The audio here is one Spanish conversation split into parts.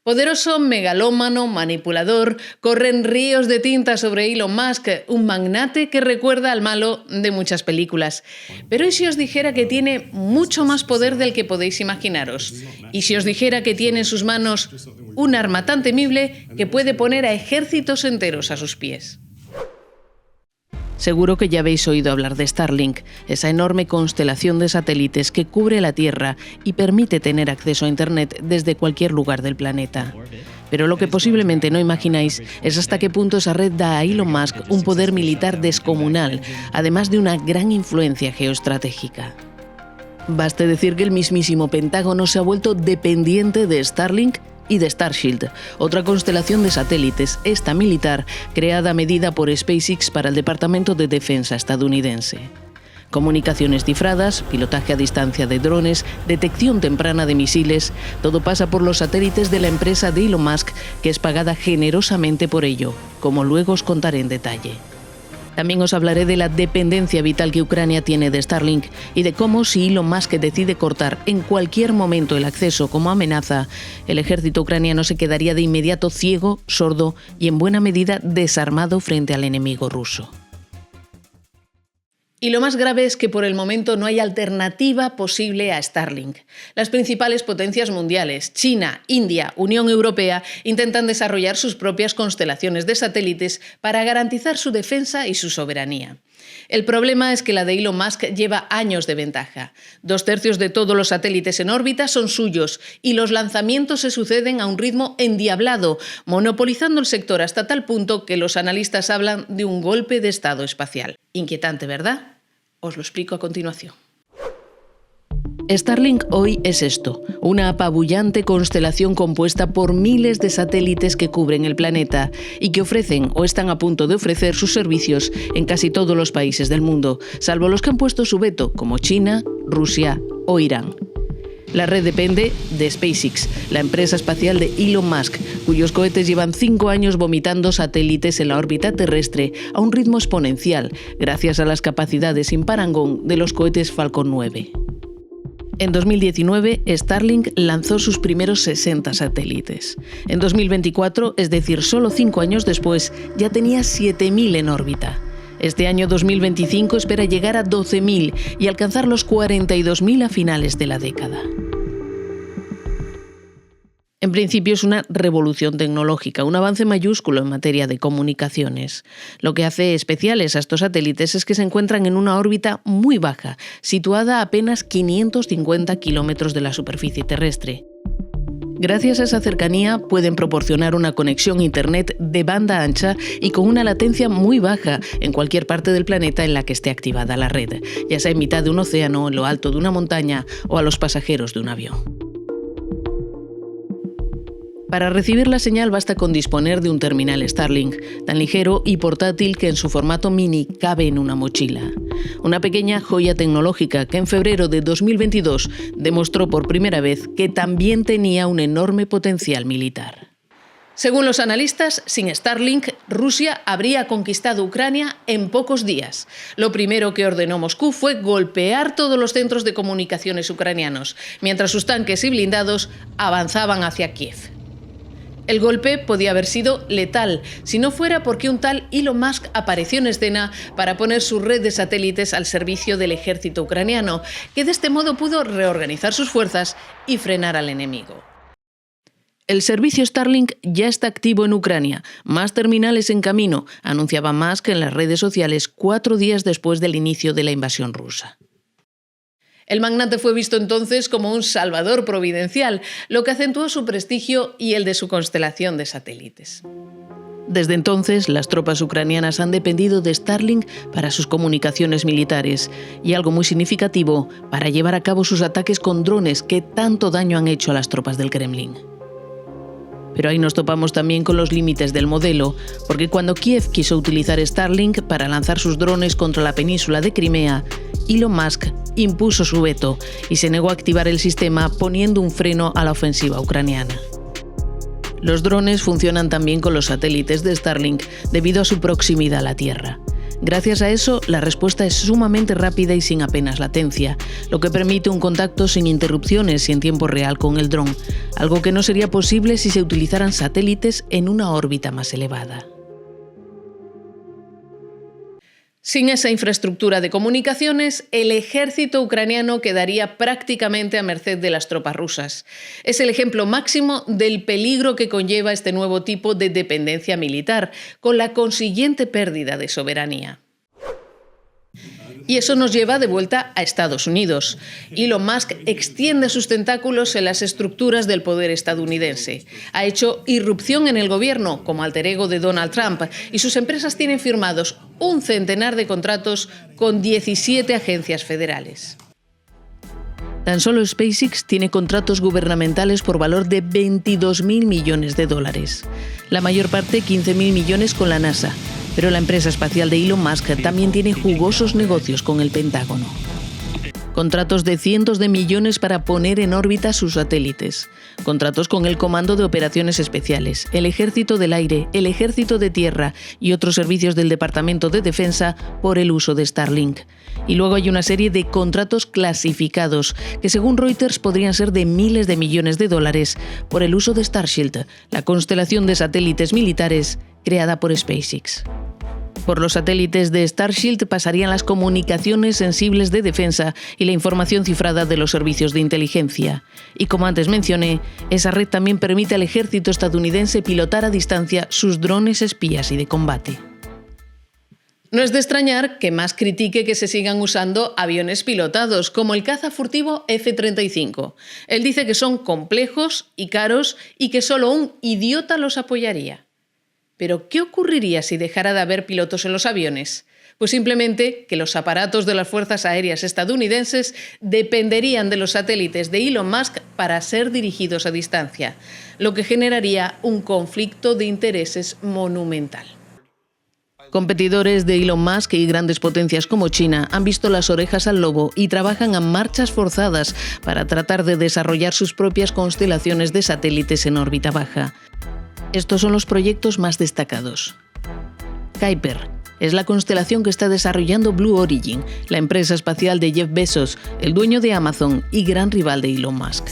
Poderoso, megalómano, manipulador, corren ríos de tinta sobre Elon Musk, un magnate que recuerda al malo de muchas películas. Pero ¿y si os dijera que tiene mucho más poder del que podéis imaginaros? ¿Y si os dijera que tiene en sus manos un arma tan temible que puede poner a ejércitos enteros a sus pies? Seguro que ya habéis oído hablar de Starlink, esa enorme constelación de satélites que cubre la Tierra y permite tener acceso a Internet desde cualquier lugar del planeta. Pero lo que posiblemente no imagináis es hasta qué punto esa red da a Elon Musk un poder militar descomunal, además de una gran influencia geoestratégica. Baste decir que el mismísimo Pentágono se ha vuelto dependiente de Starlink y de Starshield, otra constelación de satélites, esta militar, creada a medida por SpaceX para el Departamento de Defensa estadounidense. Comunicaciones cifradas, pilotaje a distancia de drones, detección temprana de misiles, todo pasa por los satélites de la empresa de Elon Musk, que es pagada generosamente por ello, como luego os contaré en detalle. También os hablaré de la dependencia vital que Ucrania tiene de Starlink y de cómo, si Elon Musk decide cortar en cualquier momento el acceso como amenaza, el ejército ucraniano se quedaría de inmediato ciego, sordo y en buena medida desarmado frente al enemigo ruso. Y lo más grave es que por el momento no hay alternativa posible a Starlink. Las principales potencias mundiales, China, India, Unión Europea, intentan desarrollar sus propias constelaciones de satélites para garantizar su defensa y su soberanía. El problema es que la de Elon Musk lleva años de ventaja. 2/3 de todos los satélites en órbita son suyos y los lanzamientos se suceden a un ritmo endiablado, monopolizando el sector hasta tal punto que los analistas hablan de un golpe de estado espacial. Inquietante, ¿verdad? Os lo explico a continuación. Starlink hoy es esto, una apabullante constelación compuesta por miles de satélites que cubren el planeta y que ofrecen o están a punto de ofrecer sus servicios en casi todos los países del mundo, salvo los que han puesto su veto, como China, Rusia o Irán. La red depende de SpaceX, la empresa espacial de Elon Musk, cuyos cohetes llevan 5 años vomitando satélites en la órbita terrestre a un ritmo exponencial, gracias a las capacidades sin parangón de los cohetes Falcon 9. En 2019, Starlink lanzó sus primeros 60 satélites. En 2024, es decir, solo 5 años después, ya tenía 7.000 en órbita. Este año 2025 espera llegar a 12.000 y alcanzar los 42.000 a finales de la década. En principio es una revolución tecnológica, un avance mayúsculo en materia de comunicaciones. Lo que hace especiales a estos satélites es que se encuentran en una órbita muy baja, situada a apenas 550 kilómetros de la superficie terrestre. Gracias a esa cercanía pueden proporcionar una conexión a Internet de banda ancha y con una latencia muy baja en cualquier parte del planeta en la que esté activada la red, ya sea en mitad de un océano, en lo alto de una montaña o a los pasajeros de un avión. Para recibir la señal basta con disponer de un terminal Starlink, tan ligero y portátil que en su formato mini cabe en una mochila. Una pequeña joya tecnológica que en febrero de 2022 demostró por primera vez que también tenía un enorme potencial militar. Según los analistas, sin Starlink, Rusia habría conquistado Ucrania en pocos días. Lo primero que ordenó Moscú fue golpear todos los centros de comunicaciones ucranianos, mientras sus tanques y blindados avanzaban hacia Kiev. El golpe podía haber sido letal, si no fuera porque un tal Elon Musk apareció en escena para poner su red de satélites al servicio del ejército ucraniano, que de este modo pudo reorganizar sus fuerzas y frenar al enemigo. El servicio Starlink ya está activo en Ucrania, más terminales en camino, anunciaba Musk en las redes sociales 4 días después del inicio de la invasión rusa. El magnate fue visto entonces como un salvador providencial, lo que acentuó su prestigio y el de su constelación de satélites. Desde entonces, las tropas ucranianas han dependido de Starlink para sus comunicaciones militares y, algo muy significativo, para llevar a cabo sus ataques con drones que tanto daño han hecho a las tropas del Kremlin. Pero ahí nos topamos también con los límites del modelo, porque cuando Kiev quiso utilizar Starlink para lanzar sus drones contra la península de Crimea, Elon Musk impuso su veto y se negó a activar el sistema, poniendo un freno a la ofensiva ucraniana. Los drones funcionan también con los satélites de Starlink debido a su proximidad a la Tierra. Gracias a eso, la respuesta es sumamente rápida y sin apenas latencia, lo que permite un contacto sin interrupciones y en tiempo real con el dron, algo que no sería posible si se utilizaran satélites en una órbita más elevada. Sin esa infraestructura de comunicaciones, el ejército ucraniano quedaría prácticamente a merced de las tropas rusas. Es el ejemplo máximo del peligro que conlleva este nuevo tipo de dependencia militar, con la consiguiente pérdida de soberanía. Y eso nos lleva de vuelta a Estados Unidos. Elon Musk extiende sus tentáculos en las estructuras del poder estadounidense. Ha hecho irrupción en el gobierno, como alter ego de Donald Trump, y sus empresas tienen firmados un centenar de contratos con 17 agencias federales. Tan solo SpaceX tiene contratos gubernamentales por valor de 22.000 millones de dólares. La mayor parte, 15.000 millones con la NASA. Pero la empresa espacial de Elon Musk también tiene jugosos negocios con el Pentágono. Contratos de cientos de millones para poner en órbita sus satélites. Contratos con el Comando de Operaciones Especiales, el Ejército del Aire, el Ejército de Tierra y otros servicios del Departamento de Defensa por el uso de Starlink. Y luego hay una serie de contratos clasificados que según Reuters podrían ser de miles de millones de dólares por el uso de Starship, la constelación de satélites militares creada por SpaceX. Por los satélites de Starship pasarían las comunicaciones sensibles de defensa y la información cifrada de los servicios de inteligencia. Y como antes mencioné, esa red también permite al ejército estadounidense pilotar a distancia sus drones espías y de combate. No es de extrañar que Musk critique que se sigan usando aviones pilotados, como el caza furtivo F-35. Él dice que son complejos y caros y que solo un idiota los apoyaría. Pero, ¿qué ocurriría si dejara de haber pilotos en los aviones? Pues simplemente que los aparatos de las Fuerzas Aéreas estadounidenses dependerían de los satélites de Elon Musk para ser dirigidos a distancia, lo que generaría un conflicto de intereses monumental. Competidores de Elon Musk y grandes potencias como China han visto las orejas al lobo y trabajan a marchas forzadas para tratar de desarrollar sus propias constelaciones de satélites en órbita baja. Estos son los proyectos más destacados. Kuiper es la constelación que está desarrollando Blue Origin, la empresa espacial de Jeff Bezos, el dueño de Amazon y gran rival de Elon Musk.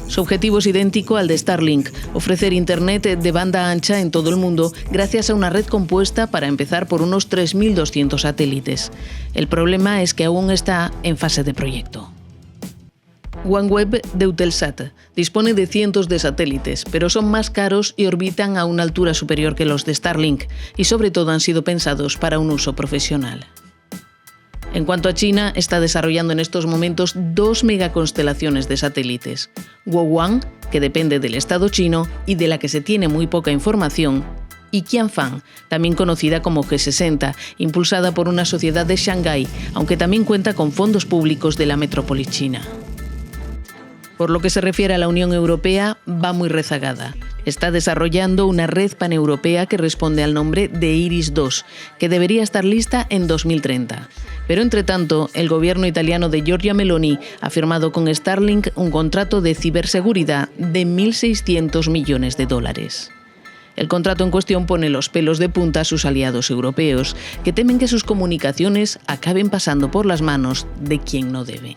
Su objetivo es idéntico al de Starlink, ofrecer Internet de banda ancha en todo el mundo gracias a una red compuesta para empezar por unos 3.200 satélites. El problema es que aún está en fase de proyecto. OneWeb de Eutelsat dispone de cientos de satélites, pero son más caros y orbitan a una altura superior que los de Starlink, y sobre todo han sido pensados para un uso profesional. En cuanto a China, está desarrollando en estos momentos 2 megaconstelaciones de satélites. Guoguang, que depende del Estado chino y de la que se tiene muy poca información, y Qianfang, también conocida como G60, impulsada por una sociedad de Shanghái, aunque también cuenta con fondos públicos de la metrópoli china. Por lo que se refiere a la Unión Europea, va muy rezagada. Está desarrollando una red paneuropea que responde al nombre de IRIS-2, que debería estar lista en 2030. Pero entre tanto, el gobierno italiano de Giorgia Meloni ha firmado con Starlink un contrato de ciberseguridad de 1.600 millones de dólares. El contrato en cuestión pone los pelos de punta a sus aliados europeos, que temen que sus comunicaciones acaben pasando por las manos de quien no deben.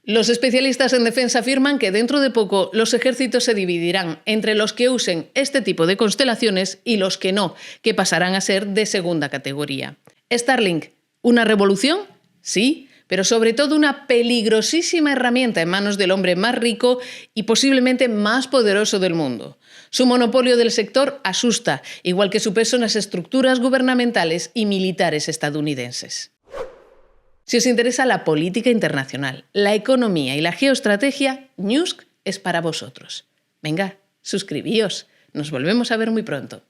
Los especialistas en defensa afirman que dentro de poco los ejércitos se dividirán entre los que usen este tipo de constelaciones y los que no, que pasarán a ser de segunda categoría. Starlink, ¿una revolución? Sí, pero sobre todo una peligrosísima herramienta en manos del hombre más rico y posiblemente más poderoso del mundo. Su monopolio del sector asusta, igual que su peso en las estructuras gubernamentales y militares estadounidenses. Si os interesa la política internacional, la economía y la geoestrategia, Newsk es para vosotros. Venga, suscribíos. Nos volvemos a ver muy pronto.